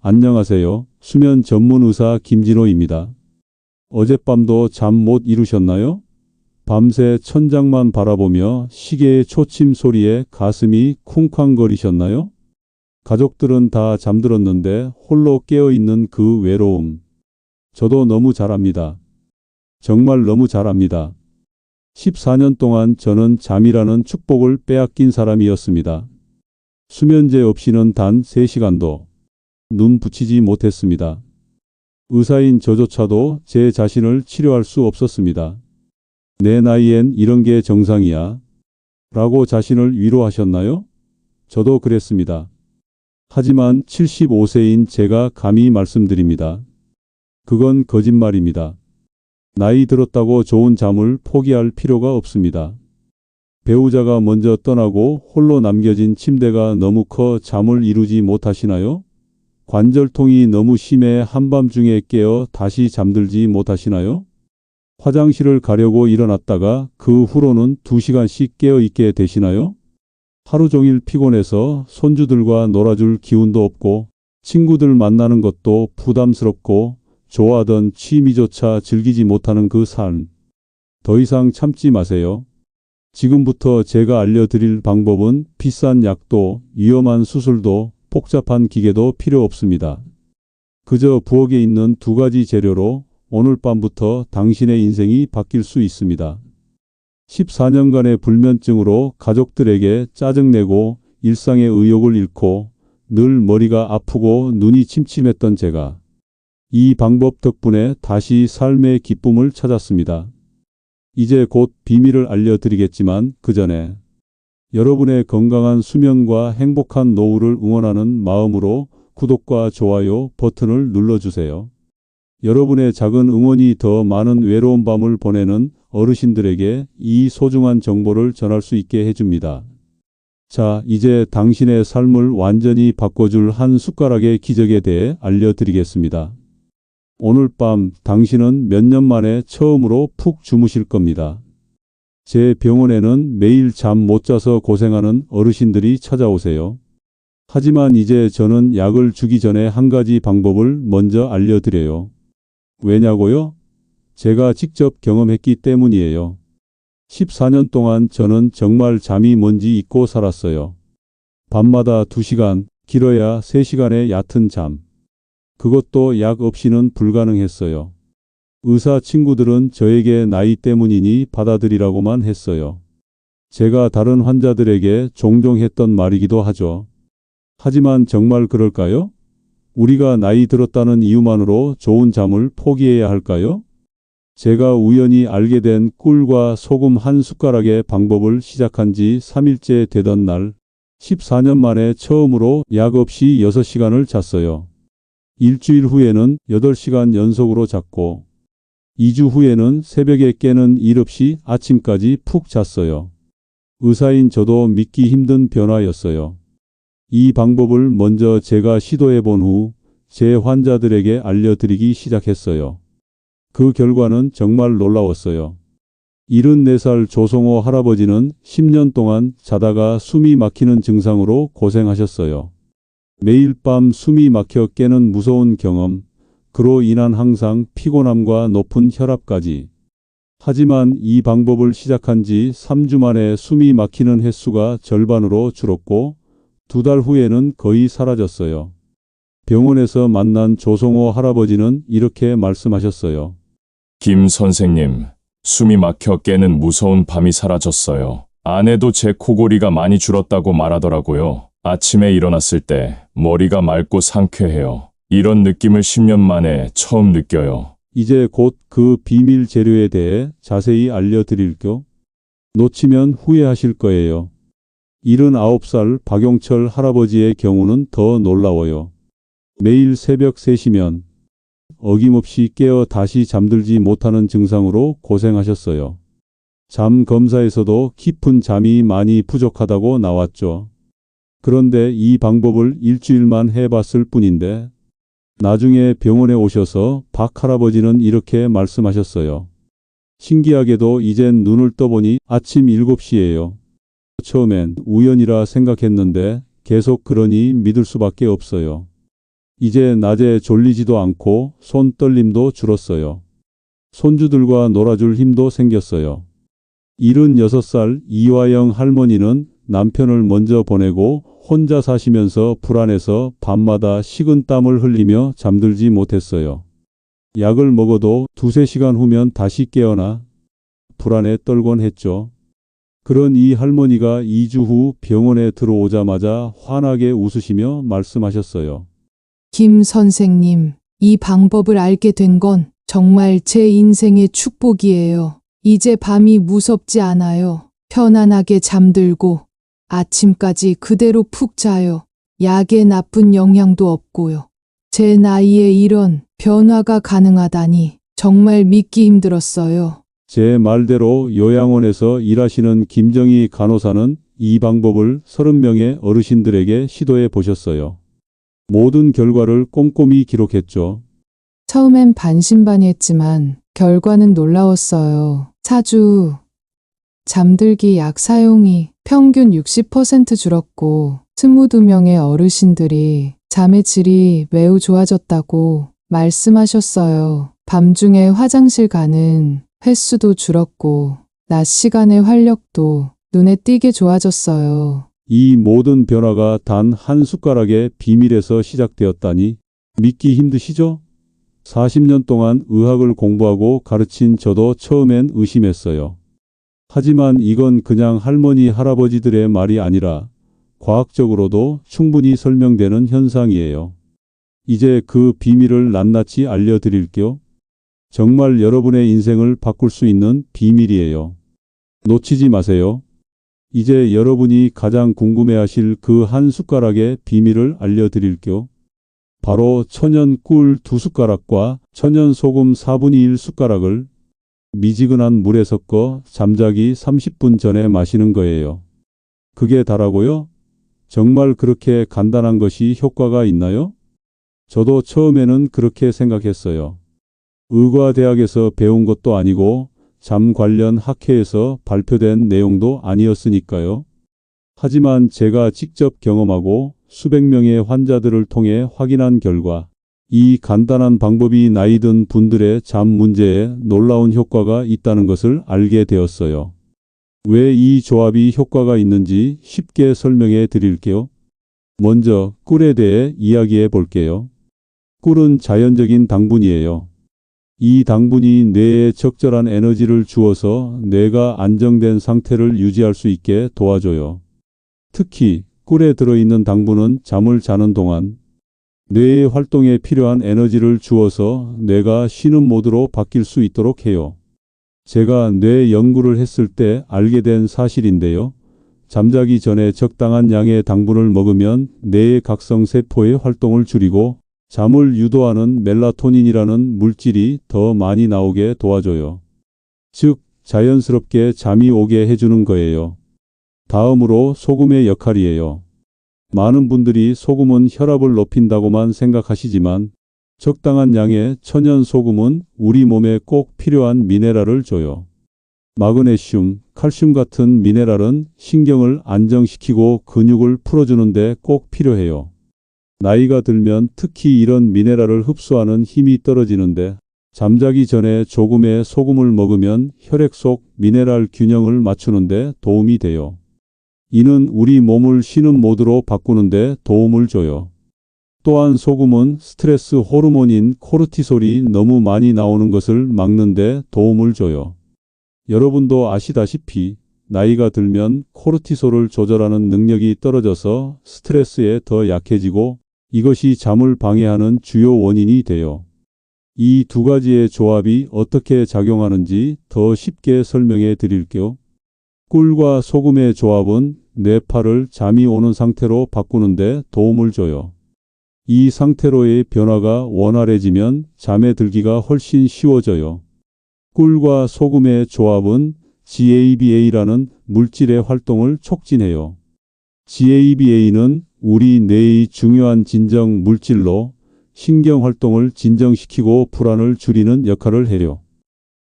안녕하세요. 수면 전문 의사 김진호입니다. 어젯밤도 잠 못 이루셨나요? 밤새 천장만 바라보며 시계의 초침 소리에 가슴이 쿵쾅거리셨나요? 가족들은 다 잠들었는데 홀로 깨어있는 그 외로움. 저도 너무 잘 압니다. 정말 너무 잘 압니다. 14년 동안 저는 잠이라는 축복을 빼앗긴 사람이었습니다. 수면제 없이는 단 3시간도 눈 붙이지 못했습니다. 의사인 저조차도 제 자신을 치료할 수 없었습니다. 내 나이엔 이런 게 정상이야. 라고 자신을 위로하셨나요? 저도 그랬습니다. 하지만 75세인 제가 감히 말씀드립니다. 그건 거짓말입니다. 나이 들었다고 좋은 잠을 포기할 필요가 없습니다. 배우자가 먼저 떠나고 홀로 남겨진 침대가 너무 커 잠을 이루지 못하시나요? 관절통이 너무 심해 한밤중에 깨어 다시 잠들지 못하시나요? 화장실을 가려고 일어났다가 그 후로는 2시간씩 깨어 있게 되시나요? 하루 종일 피곤해서 손주들과 놀아줄 기운도 없고 친구들 만나는 것도 부담스럽고 좋아하던 취미조차 즐기지 못하는 그 삶. 더 이상 참지 마세요. 지금부터 제가 알려드릴 방법은 비싼 약도 위험한 수술도 복잡한 기계도 필요 없습니다. 그저 부엌에 있는 2가지 재료로 오늘 밤부터 당신의 인생이 바뀔 수 있습니다. 14년간의 불면증으로 가족들에게 짜증내고 일상의 의욕을 잃고 늘 머리가 아프고 눈이 침침했던 제가 이 방법 덕분에 다시 삶의 기쁨을 찾았습니다. 이제 곧 비밀을 알려드리겠지만 그 전에 여러분의 건강한 수면과 행복한 노후를 응원하는 마음으로 구독과 좋아요 버튼을 눌러주세요. 여러분의 작은 응원이 더 많은 외로운 밤을 보내는 어르신들에게 이 소중한 정보를 전할 수 있게 해줍니다. 자, 이제 당신의 삶을 완전히 바꿔줄 한 숟가락의 기적에 대해 알려드리겠습니다. 오늘 밤 당신은 몇 년 만에 처음으로 푹 주무실 겁니다. 제 병원에는 매일 잠 못 자서 고생하는 어르신들이 찾아오세요. 하지만 이제 저는 약을 주기 전에 한 가지 방법을 먼저 알려드려요. 왜냐고요? 제가 직접 경험했기 때문이에요. 14년 동안 저는 정말 잠이 뭔지 잊고 살았어요. 밤마다 2시간, 길어야 3시간의 얕은 잠. 그것도 약 없이는 불가능했어요. 의사 친구들은 저에게 나이 때문이니 받아들이라고만 했어요. 제가 다른 환자들에게 종종 했던 말이기도 하죠. 하지만 정말 그럴까요? 우리가 나이 들었다는 이유만으로 좋은 잠을 포기해야 할까요? 제가 우연히 알게 된 꿀과 소금 한 숟가락의 방법을 시작한 지 3일째 되던 날, 14년 만에 처음으로 약 없이 6시간을 잤어요. 일주일 후에는 8시간 연속으로 잤고, 2주 후에는 새벽에 깨는 일 없이 아침까지 푹 잤어요. 의사인 저도 믿기 힘든 변화였어요. 이 방법을 먼저 제가 시도해 본 후 제 환자들에게 알려드리기 시작했어요. 그 결과는 정말 놀라웠어요. 74살 조성호 할아버지는 10년 동안 자다가 숨이 막히는 증상으로 고생하셨어요. 매일 밤 숨이 막혀 깨는 무서운 경험, 그로 인한 항상 피곤함과 높은 혈압까지. 하지만 이 방법을 시작한 지 3주 만에 숨이 막히는 횟수가 절반으로 줄었고 2달 후에는 거의 사라졌어요. 병원에서 만난 조성호 할아버지는 이렇게 말씀하셨어요. 김 선생님, 숨이 막혀 깨는 무서운 밤이 사라졌어요. 아내도 제 코골이가 많이 줄었다고 말하더라고요. 아침에 일어났을 때 머리가 맑고 상쾌해요. 이런 느낌을 10년 만에 처음 느껴요. 이제 곧 그 비밀 재료에 대해 자세히 알려드릴게요. 놓치면 후회하실 거예요. 79살 박용철 할아버지의 경우는 더 놀라워요. 매일 새벽 3시면 어김없이 깨어 다시 잠들지 못하는 증상으로 고생하셨어요. 잠 검사에서도 깊은 잠이 많이 부족하다고 나왔죠. 그런데 이 방법을 일주일만 해봤을 뿐인데 나중에 병원에 오셔서 박 할아버지는 이렇게 말씀하셨어요. 신기하게도 이젠 눈을 떠보니 아침 7시예요. 처음엔 우연이라 생각했는데 계속 그러니 믿을 수밖에 없어요. 이제 낮에 졸리지도 않고 손 떨림도 줄었어요. 손주들과 놀아줄 힘도 생겼어요. 76살 이화영 할머니는 남편을 먼저 보내고 혼자 사시면서 불안해서 밤마다 식은땀을 흘리며 잠들지 못했어요. 약을 먹어도 2~3시간 후면 다시 깨어나 불안에 떨곤 했죠. 그런 이 할머니가 2주 후 병원에 들어오자마자 환하게 웃으시며 말씀하셨어요. 김 선생님, 이 방법을 알게 된 건 정말 제 인생의 축복이에요. 이제 밤이 무섭지 않아요. 편안하게 잠들고 아침까지 그대로 푹 자요. 약의 나쁜 영향도 없고요. 제 나이에 이런 변화가 가능하다니 정말 믿기 힘들었어요. 제 말대로 요양원에서 일하시는 김정희 간호사는 이 방법을 30명의 어르신들에게 시도해 보셨어요. 모든 결과를 꼼꼼히 기록했죠. 처음엔 반신반의했지만 결과는 놀라웠어요. 4주 잠들기 약 사용이 평균 60% 줄었고 22명의 어르신들이 잠의 질이 매우 좋아졌다고 말씀하셨어요. 밤중에 화장실 가는 횟수도 줄었고 낮 시간의 활력도 눈에 띄게 좋아졌어요. 이 모든 변화가 단 한 숟가락의 비밀에서 시작되었다니 믿기 힘드시죠? 40년 동안 의학을 공부하고 가르친 저도 처음엔 의심했어요. 하지만 이건 그냥 할머니, 할아버지들의 말이 아니라 과학적으로도 충분히 설명되는 현상이에요. 이제 그 비밀을 낱낱이 알려드릴게요. 정말 여러분의 인생을 바꿀 수 있는 비밀이에요. 놓치지 마세요. 이제 여러분이 가장 궁금해하실 그 한 숟가락의 비밀을 알려드릴게요. 바로 천연 꿀 2숟가락과 천연 소금 4분의 1 숟가락을 미지근한 물에 섞어 잠자기 30분 전에 마시는 거예요. 그게 다라고요? 정말 그렇게 간단한 것이 효과가 있나요? 저도 처음에는 그렇게 생각했어요. 의과대학에서 배운 것도 아니고 잠 관련 학회에서 발표된 내용도 아니었으니까요. 하지만 제가 직접 경험하고 수백 명의 환자들을 통해 확인한 결과 이 간단한 방법이 나이 든 분들의 잠 문제에 놀라운 효과가 있다는 것을 알게 되었어요. 왜 이 조합이 효과가 있는지 쉽게 설명해 드릴게요. 먼저 꿀에 대해 이야기해 볼게요. 꿀은 자연적인 당분이에요. 이 당분이 뇌에 적절한 에너지를 주어서 뇌가 안정된 상태를 유지할 수 있게 도와줘요. 특히 꿀에 들어있는 당분은 잠을 자는 동안 뇌의 활동에 필요한 에너지를 주어서 뇌가 쉬는 모드로 바뀔 수 있도록 해요. 제가 뇌 연구를 했을 때 알게 된 사실인데요. 잠자기 전에 적당한 양의 당분을 먹으면 뇌의 각성 세포의 활동을 줄이고 잠을 유도하는 멜라토닌이라는 물질이 더 많이 나오게 도와줘요. 즉, 자연스럽게 잠이 오게 해주는 거예요. 다음으로 소금의 역할이에요. 많은 분들이 소금은 혈압을 높인다고만 생각하시지만 적당한 양의 천연 소금은 우리 몸에 꼭 필요한 미네랄을 줘요. 마그네슘, 칼슘 같은 미네랄은 신경을 안정시키고 근육을 풀어주는데 꼭 필요해요. 나이가 들면 특히 이런 미네랄을 흡수하는 힘이 떨어지는데 잠자기 전에 조금의 소금을 먹으면 혈액 속 미네랄 균형을 맞추는데 도움이 돼요. 이는 우리 몸을 쉬는 모드로 바꾸는데 도움을 줘요. 또한 소금은 스트레스 호르몬인 코르티솔이 너무 많이 나오는 것을 막는데 도움을 줘요. 여러분도 아시다시피 나이가 들면 코르티솔을 조절하는 능력이 떨어져서 스트레스에 더 약해지고 이것이 잠을 방해하는 주요 원인이 돼요. 이 두 가지의 조합이 어떻게 작용하는지 더 쉽게 설명해 드릴게요. 꿀과 소금의 조합은 뇌파를 잠이 오는 상태로 바꾸는데 도움을 줘요. 이 상태로의 변화가 원활해지면 잠에 들기가 훨씬 쉬워져요. 꿀과 소금의 조합은 GABA라는 물질의 활동을 촉진해요. GABA는 우리 뇌의 중요한 진정 물질로 신경 활동을 진정시키고 불안을 줄이는 역할을 해요.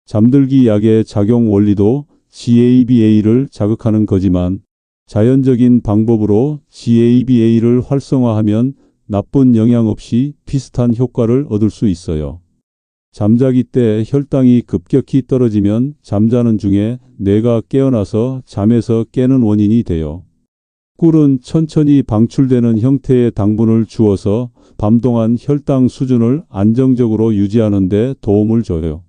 잠들기 약의 작용 원리도 GABA를 자극하는 거지만 자연적인 방법으로 GABA를 활성화하면 나쁜 영향 없이 비슷한 효과를 얻을 수 있어요. 잠자기 때 혈당이 급격히 떨어지면 잠자는 중에 뇌가 깨어나서 잠에서 깨는 원인이 돼요. 꿀은 천천히 방출되는 형태의 당분을 주어서 밤 동안 혈당 수준을 안정적으로 유지하는 데 도움을 줘요.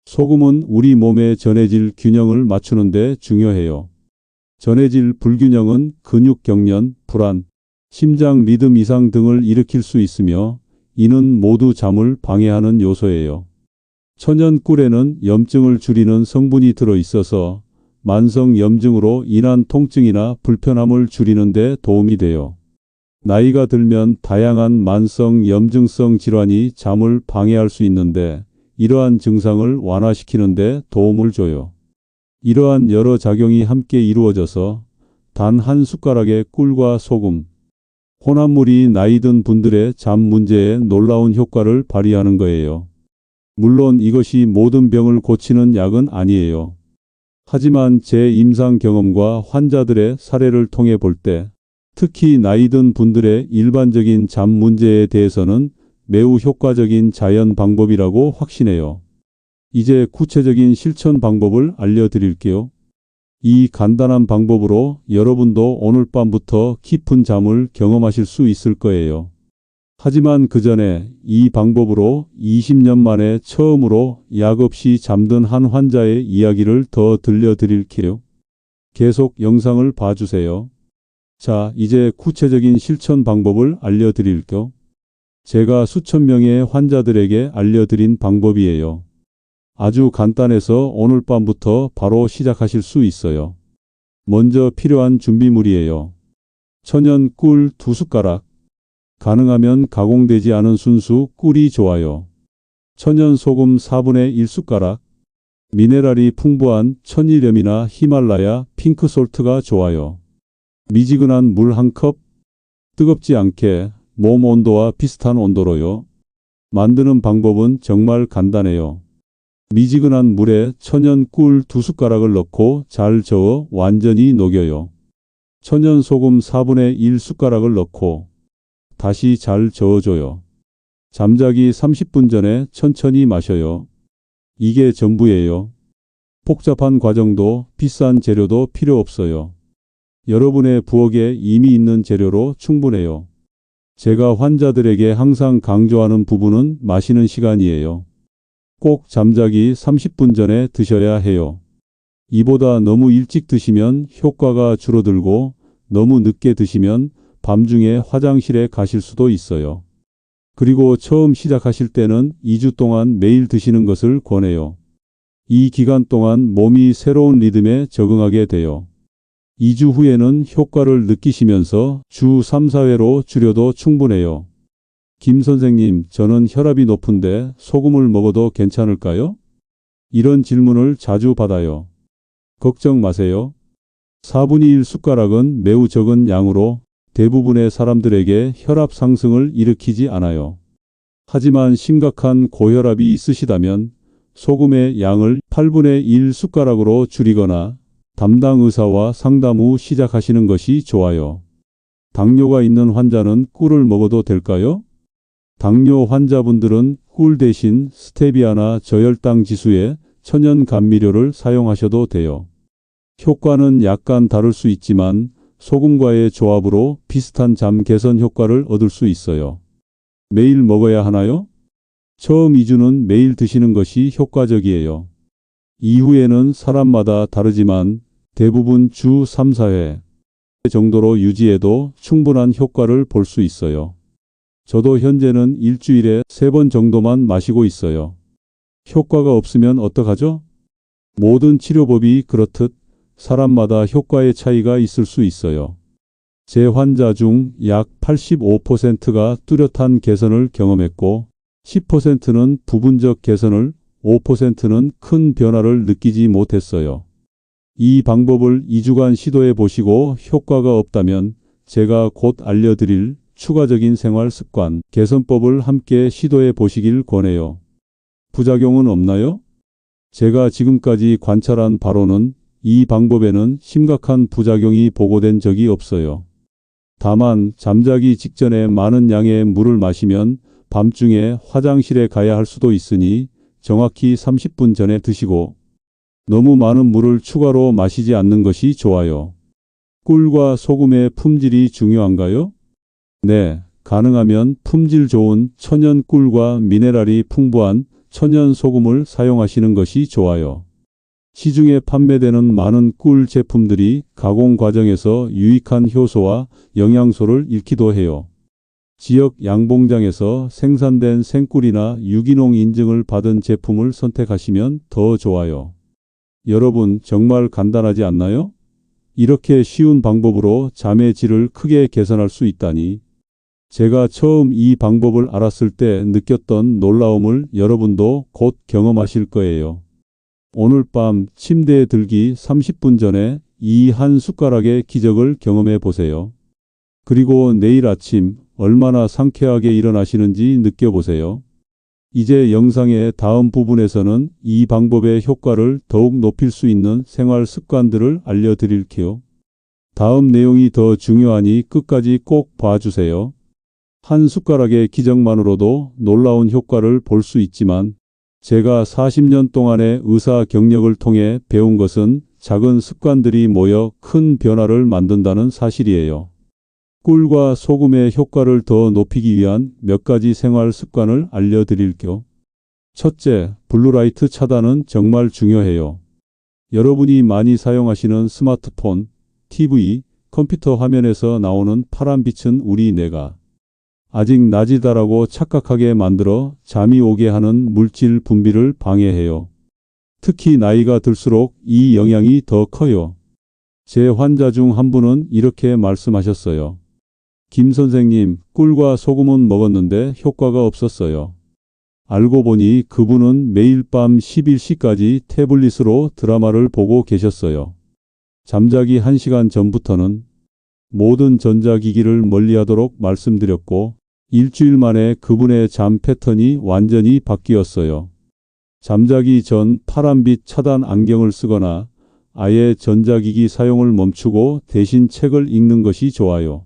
소금은 우리 몸의 전해질 균형을 맞추는 데 중요해요. 전해질 불균형은 근육 경련, 불안, 심장 리듬 이상 등을 일으킬 수 있으며 이는 모두 잠을 방해하는 요소예요. 천연 꿀에는 염증을 줄이는 성분이 들어 있어서 만성 염증으로 인한 통증이나 불편함을 줄이는 데 도움이 돼요. 나이가 들면 다양한 만성 염증성 질환이 잠을 방해할 수 있는데 이러한 증상을 완화시키는 데 도움을 줘요. 이러한 여러 작용이 함께 이루어져서 단 한 숟가락의 꿀과 소금, 혼합물이 나이 든 분들의 잠 문제에 놀라운 효과를 발휘하는 거예요. 물론 이것이 모든 병을 고치는 약은 아니에요. 하지만 제 임상 경험과 환자들의 사례를 통해 볼 때 특히 나이 든 분들의 일반적인 잠 문제에 대해서는 매우 효과적인 자연 방법이라고 확신해요. 이제 구체적인 실천 방법을 알려드릴게요. 이 간단한 방법으로 여러분도 오늘 밤부터 깊은 잠을 경험하실 수 있을 거예요. 하지만 그 전에 이 방법으로 20년 만에 처음으로 약 없이 잠든 한 환자의 이야기를 더 들려드릴게요. 계속 영상을 봐주세요. 자, 이제 구체적인 실천 방법을 알려드릴게요. 제가 수천 명의 환자들에게 알려드린 방법이에요. 아주 간단해서 오늘 밤부터 바로 시작하실 수 있어요. 먼저 필요한 준비물이에요. 천연 꿀 2숟가락. 가능하면 가공되지 않은 순수 꿀이 좋아요. 천연 소금 4분의 1숟가락. 미네랄이 풍부한 천일염이나 히말라야 핑크솔트가 좋아요. 미지근한 물 1컵. 뜨겁지 않게 몸 온도와 비슷한 온도로요. 만드는 방법은 정말 간단해요. 미지근한 물에 천연 꿀 2숟가락을 넣고 잘 저어 완전히 녹여요. 천연 소금 4분의 1숟가락을 넣고 다시 잘 저어줘요. 잠자기 30분 전에 천천히 마셔요. 이게 전부예요. 복잡한 과정도 비싼 재료도 필요 없어요. 여러분의 부엌에 이미 있는 재료로 충분해요. 제가 환자들에게 항상 강조하는 부분은 마시는 시간이에요. 꼭 잠자기 30분 전에 드셔야 해요. 이보다 너무 일찍 드시면 효과가 줄어들고 너무 늦게 드시면 밤중에 화장실에 가실 수도 있어요. 그리고 처음 시작하실 때는 2주 동안 매일 드시는 것을 권해요. 이 기간 동안 몸이 새로운 리듬에 적응하게 돼요. 2주 후에는 효과를 느끼시면서 주 3, 4회로 줄여도 충분해요. 김 선생님, 저는 혈압이 높은데 소금을 먹어도 괜찮을까요? 이런 질문을 자주 받아요. 걱정 마세요. 4분의 1숟가락은 매우 적은 양으로 대부분의 사람들에게 혈압 상승을 일으키지 않아요. 하지만 심각한 고혈압이 있으시다면 소금의 양을 8분의 1숟가락으로 줄이거나 담당 의사와 상담 후 시작하시는 것이 좋아요. 당뇨가 있는 환자는 꿀을 먹어도 될까요? 당뇨 환자분들은 꿀 대신 스테비아나 저혈당 지수의 천연 감미료를 사용하셔도 돼요. 효과는 약간 다를 수 있지만 소금과의 조합으로 비슷한 잠 개선 효과를 얻을 수 있어요. 매일 먹어야 하나요? 처음 2주는 매일 드시는 것이 효과적이에요. 이후에는 사람마다 다르지만 대부분 주 3, 4회 정도로 유지해도 충분한 효과를 볼 수 있어요. 저도 현재는 일주일에 3번 정도만 마시고 있어요. 효과가 없으면 어떡하죠? 모든 치료법이 그렇듯 사람마다 효과의 차이가 있을 수 있어요. 제 환자 중 약 85%가 뚜렷한 개선을 경험했고 10%는 부분적 개선을, 5%는 큰 변화를 느끼지 못했어요. 이 방법을 2주간 시도해 보시고 효과가 없다면 제가 곧 알려드릴 추가적인 생활 습관 개선법을 함께 시도해 보시길 권해요. 부작용은 없나요? 제가 지금까지 관찰한 바로는 이 방법에는 심각한 부작용이 보고된 적이 없어요. 다만 잠자기 직전에 많은 양의 물을 마시면 밤중에 화장실에 가야 할 수도 있으니 정확히 30분 전에 드시고 너무 많은 물을 추가로 마시지 않는 것이 좋아요. 꿀과 소금의 품질이 중요한가요? 네, 가능하면 품질 좋은 천연 꿀과 미네랄이 풍부한 천연 소금을 사용하시는 것이 좋아요. 시중에 판매되는 많은 꿀 제품들이 가공 과정에서 유익한 효소와 영양소를 잃기도 해요. 지역 양봉장에서 생산된 생꿀이나 유기농 인증을 받은 제품을 선택하시면 더 좋아요. 여러분, 정말 간단하지 않나요? 이렇게 쉬운 방법으로 잠의 질을 크게 개선할 수 있다니. 제가 처음 이 방법을 알았을 때 느꼈던 놀라움을 여러분도 곧 경험하실 거예요. 오늘 밤 침대에 들기 30분 전에 이 한 숟가락의 기적을 경험해 보세요. 그리고 내일 아침 얼마나 상쾌하게 일어나시는지 느껴보세요. 이제 영상의 다음 부분에서는 이 방법의 효과를 더욱 높일 수 있는 생활 습관들을 알려드릴게요. 다음 내용이 더 중요하니 끝까지 꼭 봐주세요. 한 숟가락의 기적만으로도 놀라운 효과를 볼 수 있지만 제가 40년 동안의 의사 경력을 통해 배운 것은 작은 습관들이 모여 큰 변화를 만든다는 사실이에요. 꿀과 소금의 효과를 더 높이기 위한 몇 가지 생활 습관을 알려드릴게요. 첫째, 블루라이트 차단은 정말 중요해요. 여러분이 많이 사용하시는 스마트폰, TV, 컴퓨터 화면에서 나오는 파란 빛은 우리 뇌가 아직 낮이다라고 착각하게 만들어 잠이 오게 하는 물질 분비를 방해해요. 특히 나이가 들수록 이 영향이 더 커요. 제 환자 중 한 분은 이렇게 말씀하셨어요. 김 선생님, 꿀과 소금은 먹었는데 효과가 없었어요. 알고 보니 그분은 매일 밤 11시까지 태블릿으로 드라마를 보고 계셨어요. 잠자기 1시간 전부터는 모든 전자기기를 멀리하도록 말씀드렸고 일주일 만에 그분의 잠 패턴이 완전히 바뀌었어요. 잠자기 전 파란빛 차단 안경을 쓰거나 아예 전자기기 사용을 멈추고 대신 책을 읽는 것이 좋아요.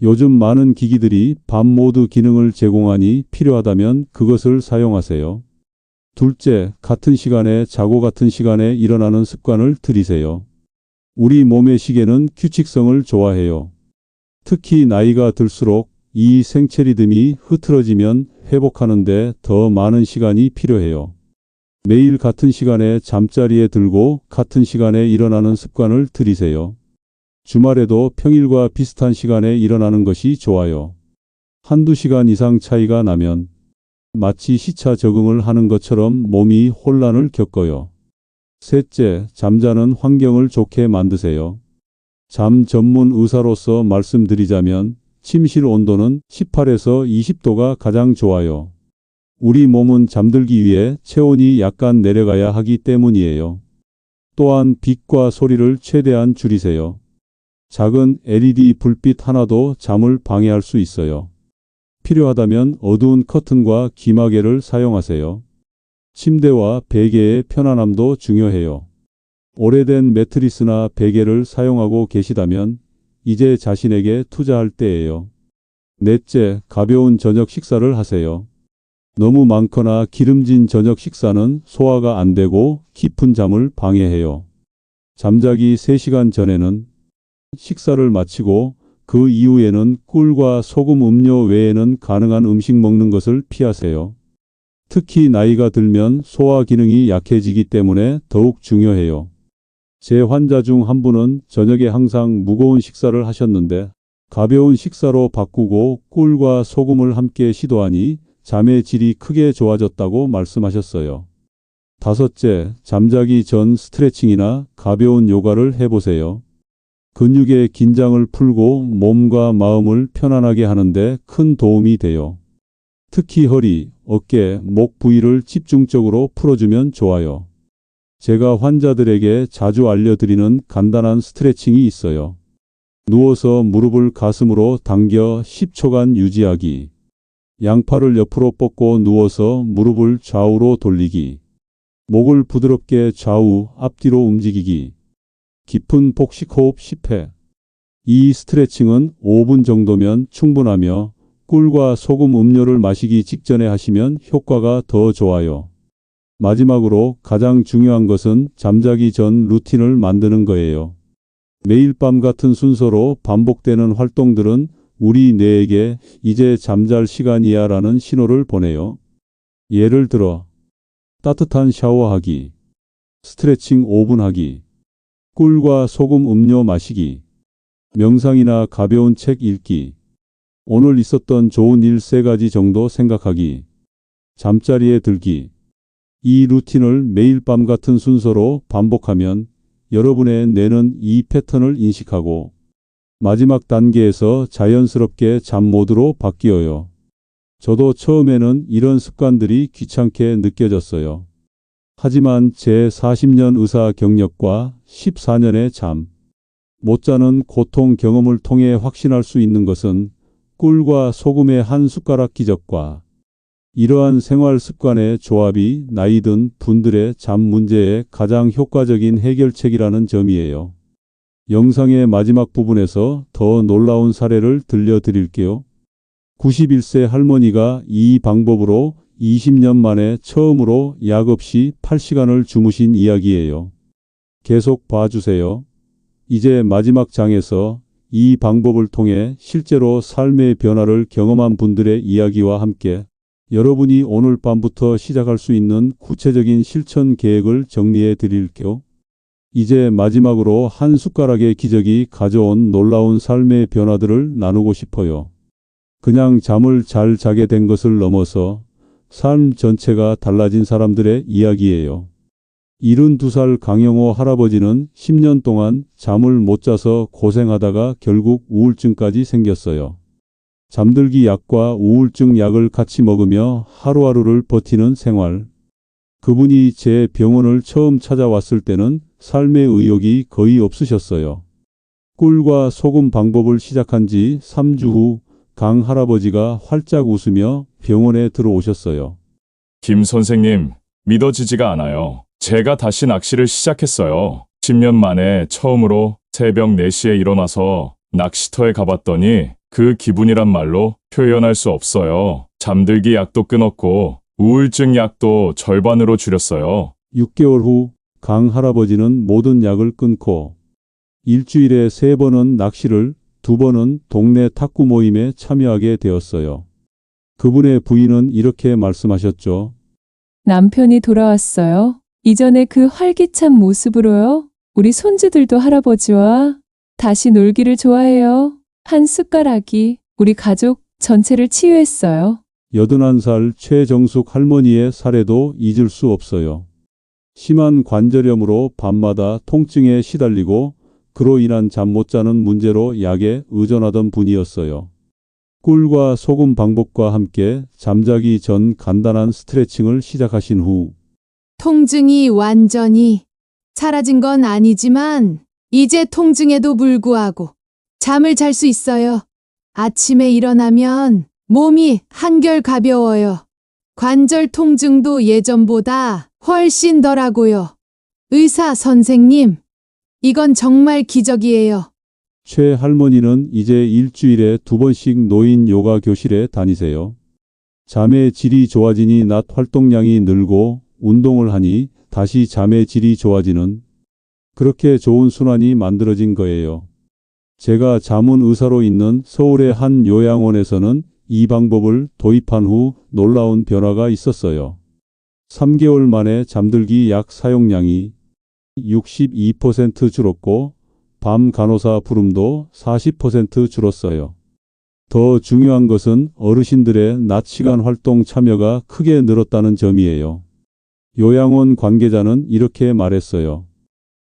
요즘 많은 기기들이 밤 모드 기능을 제공하니 필요하다면 그것을 사용하세요. 둘째, 같은 시간에 자고 같은 시간에 일어나는 습관을 들이세요. 우리 몸의 시계는 규칙성을 좋아해요. 특히 나이가 들수록 이 생체 리듬이 흐트러지면 회복하는데 더 많은 시간이 필요해요. 매일 같은 시간에 잠자리에 들고 같은 시간에 일어나는 습관을 들이세요. 주말에도 평일과 비슷한 시간에 일어나는 것이 좋아요. 한두 시간 이상 차이가 나면 마치 시차 적응을 하는 것처럼 몸이 혼란을 겪어요. 셋째, 잠자는 환경을 좋게 만드세요. 잠 전문 의사로서 말씀드리자면 침실 온도는 18에서 20도가 가장 좋아요. 우리 몸은 잠들기 위해 체온이 약간 내려가야 하기 때문이에요. 또한 빛과 소리를 최대한 줄이세요. 작은 LED 불빛 하나도 잠을 방해할 수 있어요. 필요하다면 어두운 커튼과 기마개를 사용하세요. 침대와 베개의 편안함도 중요해요. 오래된 매트리스나 베개를 사용하고 계시다면 이제 자신에게 투자할 때예요. 넷째, 가벼운 저녁 식사를 하세요. 너무 많거나 기름진 저녁 식사는 소화가 안 되고 깊은 잠을 방해해요. 잠자기 3시간 전에는 식사를 마치고 그 이후에는 꿀과 소금 음료 외에는 가능한 음식 먹는 것을 피하세요. 특히 나이가 들면 소화 기능이 약해지기 때문에 더욱 중요해요. 제 환자 중 한 분은 저녁에 항상 무거운 식사를 하셨는데 가벼운 식사로 바꾸고 꿀과 소금을 함께 시도하니 잠의 질이 크게 좋아졌다고 말씀하셨어요. 다섯째, 잠자기 전 스트레칭이나 가벼운 요가를 해보세요. 근육의 긴장을 풀고 몸과 마음을 편안하게 하는데 큰 도움이 돼요. 특히 허리, 어깨, 목 부위를 집중적으로 풀어주면 좋아요. 제가 환자들에게 자주 알려드리는 간단한 스트레칭이 있어요. 누워서 무릎을 가슴으로 당겨 10초간 유지하기. 양팔을 옆으로 뻗고 누워서 무릎을 좌우로 돌리기. 목을 부드럽게 좌우, 앞뒤로 움직이기. 깊은 복식 호흡 10회. 이 스트레칭은 5분 정도면 충분하며 꿀과 소금 음료를 마시기 직전에 하시면 효과가 더 좋아요. 마지막으로 가장 중요한 것은 잠자기 전 루틴을 만드는 거예요. 매일 밤 같은 순서로 반복되는 활동들은 우리 뇌에게 이제 잠잘 시간이야 라는 신호를 보내요. 예를 들어 따뜻한 샤워하기, 스트레칭 5분 하기, 꿀과 소금 음료 마시기, 명상이나 가벼운 책 읽기, 오늘 있었던 좋은 일 3가지 정도 생각하기, 잠자리에 들기. 이 루틴을 매일 밤 같은 순서로 반복하면 여러분의 뇌는 이 패턴을 인식하고 마지막 단계에서 자연스럽게 잠 모드로 바뀌어요. 저도 처음에는 이런 습관들이 귀찮게 느껴졌어요. 하지만 제 40년 의사 경력과 14년의 잠 못 자는 고통 경험을 통해 확신할 수 있는 것은 꿀과 소금의 한 숟가락 기적과 이러한 생활 습관의 조합이 나이 든 분들의 잠 문제에 가장 효과적인 해결책이라는 점이에요. 영상의 마지막 부분에서 더 놀라운 사례를 들려드릴게요. 91세 할머니가 이 방법으로 20년 만에 처음으로 약 없이 8시간을 주무신 이야기예요. 계속 봐주세요. 이제 마지막 장에서 이 방법을 통해 실제로 삶의 변화를 경험한 분들의 이야기와 함께 여러분이 오늘 밤부터 시작할 수 있는 구체적인 실천 계획을 정리해 드릴게요. 이제 마지막으로 한 숟가락의 기적이 가져온 놀라운 삶의 변화들을 나누고 싶어요. 그냥 잠을 잘 자게 된 것을 넘어서 삶 전체가 달라진 사람들의 이야기예요. 72살 강영호 할아버지는 10년 동안 잠을 못 자서 고생하다가 결국 우울증까지 생겼어요. 잠들기 약과 우울증 약을 같이 먹으며 하루하루를 버티는 생활. 그분이 제 병원을 처음 찾아왔을 때는 삶의 의욕이 거의 없으셨어요. 꿀과 소금 방법을 시작한 지 3주 후 강 할아버지가 활짝 웃으며 병원에 들어오셨어요. 김 선생님, 믿어지지가 않아요. 제가 다시 낚시를 시작했어요. 10년 만에 처음으로 새벽 4시에 일어나서 낚시터에 가봤더니 그 기분이란 말로 표현할 수 없어요. 잠들기 약도 끊었고 우울증 약도 절반으로 줄였어요. 6개월 후 강 할아버지는 모든 약을 끊고 일주일에 3번은 낚시를, 2번은 동네 탁구 모임에 참여하게 되었어요. 그분의 부인은 이렇게 말씀하셨죠. 남편이 돌아왔어요. 이전에 그 활기찬 모습으로요. 우리 손주들도 할아버지와 다시 놀기를 좋아해요. 한 숟가락이 우리 가족 전체를 치유했어요. 81살 최정숙 할머니의 사례도 잊을 수 없어요. 심한 관절염으로 밤마다 통증에 시달리고 그로 인한 잠 못 자는 문제로 약에 의존하던 분이었어요. 꿀과 소금 방법과 함께 잠자기 전 간단한 스트레칭을 시작하신 후 통증이 완전히 사라진 건 아니지만 이제 통증에도 불구하고 잠을 잘 수 있어요. 아침에 일어나면 몸이 한결 가벼워요. 관절 통증도 예전보다 훨씬 덜하고요. 의사 선생님, 이건 정말 기적이에요. 최 할머니는 이제 일주일에 2번씩 노인 요가 교실에 다니세요. 잠의 질이 좋아지니 낮 활동량이 늘고 운동을 하니 다시 잠의 질이 좋아지는 그렇게 좋은 순환이 만들어진 거예요. 제가 자문 의사로 있는 서울의 한 요양원에서는 이 방법을 도입한 후 놀라운 변화가 있었어요. 3개월 만에 잠들기 약 사용량이 62% 줄었고 밤 간호사 부름도 40% 줄었어요. 더 중요한 것은 어르신들의 낮 시간 활동 참여가 크게 늘었다는 점이에요. 요양원 관계자는 이렇게 말했어요.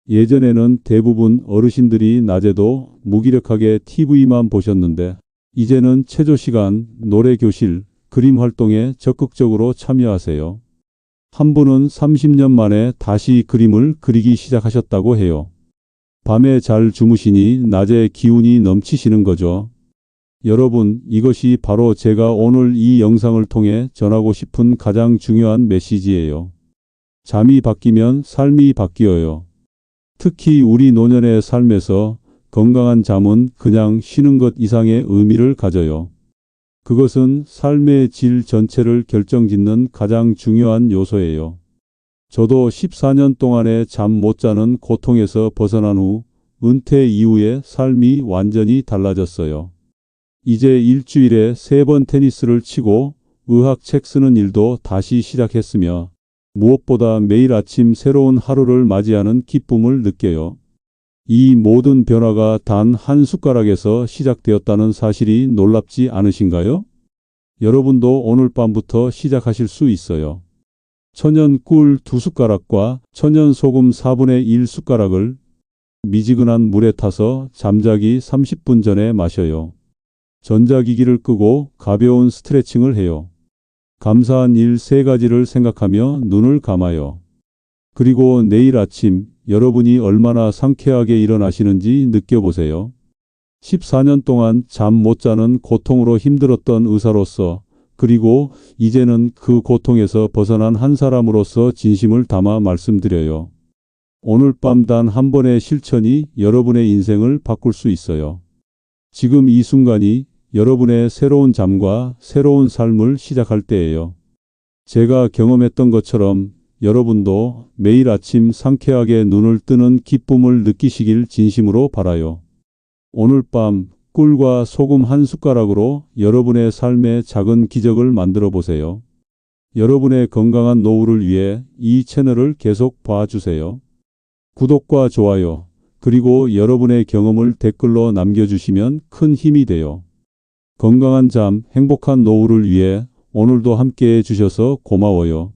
예전에는 대부분 어르신들이 낮에도 무기력하게 TV만 보셨는데 이제는 체조 시간, 노래 교실, 그림 활동에 적극적으로 참여하세요. 한 분은 30년 만에 다시 그림을 그리기 시작하셨다고 해요. 밤에 잘 주무시니 낮에 기운이 넘치시는 거죠. 여러분, 이것이 바로 제가 오늘 이 영상을 통해 전하고 싶은 가장 중요한 메시지예요. 잠이 바뀌면 삶이 바뀌어요. 특히 우리 노년의 삶에서 건강한 잠은 그냥 쉬는 것 이상의 의미를 가져요. 그것은 삶의 질 전체를 결정짓는 가장 중요한 요소예요. 저도 14년 동안의 잠 못 자는 고통에서 벗어난 후 은퇴 이후의 삶이 완전히 달라졌어요. 이제 일주일에 3번 테니스를 치고 의학 책 쓰는 일도 다시 시작했으며 무엇보다 매일 아침 새로운 하루를 맞이하는 기쁨을 느껴요. 이 모든 변화가 단 한 숟가락에서 시작되었다는 사실이 놀랍지 않으신가요? 여러분도 오늘 밤부터 시작하실 수 있어요. 천연 꿀 2숟가락과 천연 소금 4분의 1숟가락을 미지근한 물에 타서 잠자기 30분 전에 마셔요. 전자기기를 끄고 가벼운 스트레칭을 해요. 감사한 일 3가지를 생각하며 눈을 감아요. 그리고 내일 아침 여러분이 얼마나 상쾌하게 일어나시는지 느껴보세요. 14년 동안 잠 못 자는 고통으로 힘들었던 의사로서, 그리고 이제는 그 고통에서 벗어난 한 사람으로서 진심을 담아 말씀드려요. 오늘 밤 단 한 번의 실천이 여러분의 인생을 바꿀 수 있어요. 지금 이 순간이 여러분의 새로운 잠과 새로운 삶을 시작할 때예요. 제가 경험했던 것처럼 여러분도 매일 아침 상쾌하게 눈을 뜨는 기쁨을 느끼시길 진심으로 바라요. 오늘 밤 꿀과 소금 한 숟가락으로 여러분의 삶에 작은 기적을 만들어 보세요. 여러분의 건강한 노후를 위해 이 채널을 계속 봐주세요. 구독과 좋아요, 그리고 여러분의 경험을 댓글로 남겨주시면 큰 힘이 돼요. 건강한 잠, 행복한 노후를 위해 오늘도 함께해 주셔서 고마워요.